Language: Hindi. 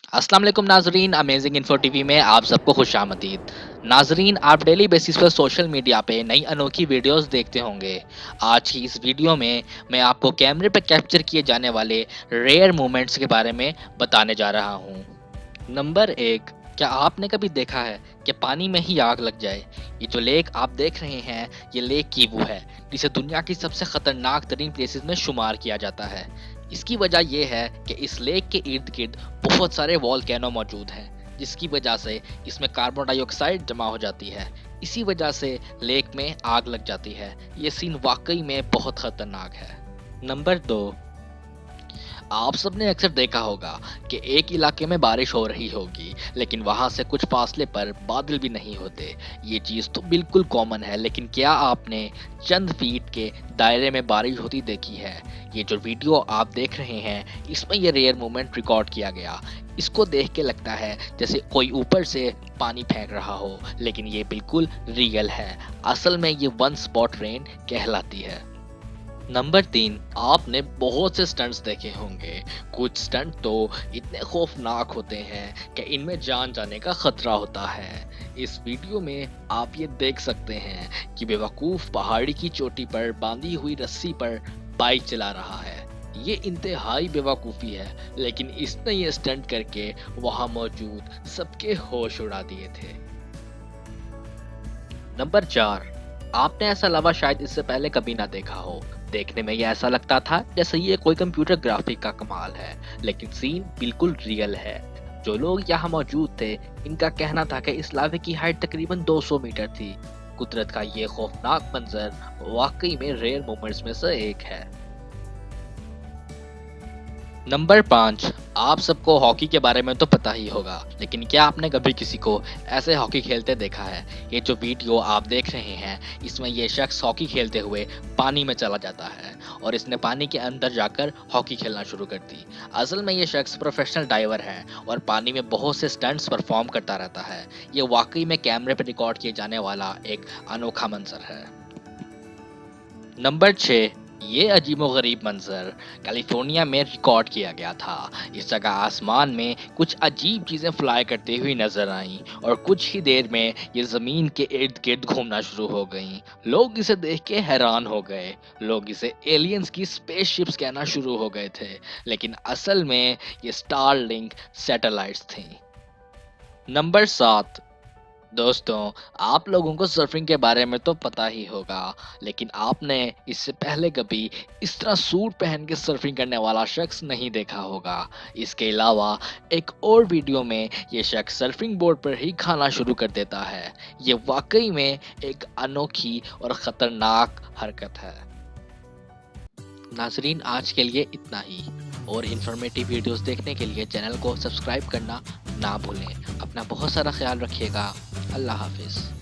अस्सलाम वालेकुम नाजरीन, अमेजिंग इन्फो टीवी में आप सबको खुश आमदीद। नाजरीन, आप डेली बेसिस पर सोशल मीडिया पे नई अनोखी वीडियोस देखते होंगे। आज की इस वीडियो में मैं आपको कैमरे पे कैप्चर किए जाने वाले रेयर मोमेंट्स के बारे में बताने जा रहा हूँ। नंबर एक, क्या आपने कभी देखा है कि पानी में ही आग लग जाए? ये जो लेक आप देख रहे हैं, ये लेक कीवू है, जिसे दुनिया की सबसे खतरनाक तरीन प्लेसेस में शुमार किया जाता है। इसकी वजह यह है कि इस लेक के इर्द गिर्द बहुत सारे वॉल्केनो मौजूद हैं, जिसकी वजह से इसमें कार्बन डाइऑक्साइड जमा हो जाती है। इसी वजह से लेक में आग लग जाती है। ये सीन वाकई में बहुत खतरनाक है। नंबर दो, आप सबने अक्सर देखा होगा कि एक इलाके में बारिश हो रही होगी, लेकिन वहां से कुछ फासले पर बादल भी नहीं होते। ये चीज तो बिल्कुल कॉमन है, लेकिन क्या आपने चंद फीट के दायरे में बारिश होती देखी है? ये जो वीडियो आप देख रहे हैं, इसमें ये रेयर मोमेंट रिकॉर्ड किया गया। इसको देख के लगता है जैसे कोई ऊपर से पानी फेंक रहा हो, लेकिन ये बिल्कुल रियल है। असल में ये वन स्पॉट रेन कहलाती है। नंबर तीन, आपने बहुत से स्टंट्स देखे होंगे। कुछ स्टंट तो इतने खौफनाक होते हैं कि इनमें जान जाने का खतरा होता है। इस वीडियो में आप ये देख सकते हैं कि बेवकूफ पहाड़ी की चोटी पर बांधी हुई रस्सी पर बाइक चला रहा है। ये इंतहाई बेवकूफ़ी है, लेकिन इसने ये स्टंट करके वहां मौजूद सबके होश उड़ा दिए थे। नंबर चार, आपने ऐसा लवा शायद इससे पहले कभी ना देखा हो। देखने में ये ऐसा लगता था जैसे ये कोई कंप्यूटर ग्राफिक का कमाल है, लेकिन सीन बिल्कुल रियल है। जो लोग यहाँ मौजूद थे, इनका कहना था कि इस लावे की हाइट तकरीबन 200 मीटर थी। कुदरत का ये खौफनाक मंजर वाकई में रेयर मोमेंट्स में से एक है। नंबर पाँच, आप सबको हॉकी के बारे में तो पता ही होगा, लेकिन क्या आपने कभी किसी को ऐसे हॉकी खेलते देखा है? ये जो वीडियो आप देख रहे हैं, इसमें ये शख्स हॉकी खेलते हुए पानी में चला जाता है और इसने पानी के अंदर जाकर हॉकी खेलना शुरू कर दी। असल में ये शख्स प्रोफेशनल डाइवर है और पानी में बहुत से स्टंट्स परफॉर्म करता रहता है। ये वाकई में कैमरे पर रिकॉर्ड किए जाने वाला एक अनोखा मंजर है। नंबर 6, ये अजीबो-गरीब मंजर कैलिफोर्निया में रिकॉर्ड किया गया था। इस जगह आसमान में कुछ अजीब चीजें फ्लाई करती हुई नजर आईं और कुछ ही देर में ये जमीन के इर्द गिर्द घूमना शुरू हो गईं। लोग इसे देख के हैरान हो गए। लोग इसे एलियंस की स्पेसशिप्स कहना शुरू हो गए थे, लेकिन असल में ये स्टारलिंक सैटेलाइट्स थीं। नंबर 7, दोस्तों, आप लोगों को सर्फिंग के बारे में तो पता ही होगा, लेकिन आपने इससे पहले कभी इस तरह सूट पहन के सर्फिंग करने वाला शख्स नहीं देखा होगा। इसके अलावा एक और वीडियो में ये शख्स सर्फिंग बोर्ड पर ही खाना शुरू कर देता है। ये वाकई में एक अनोखी और ख़तरनाक हरकत है। नाजरीन, आज के लिए इतना ही। और इन्फॉर्मेटिव वीडियोस देखने के लिए चैनल को सब्सक्राइब करना ना भूलें। अपना बहुत सारा ख्याल रखिएगा। अल्लाह हाफिज़।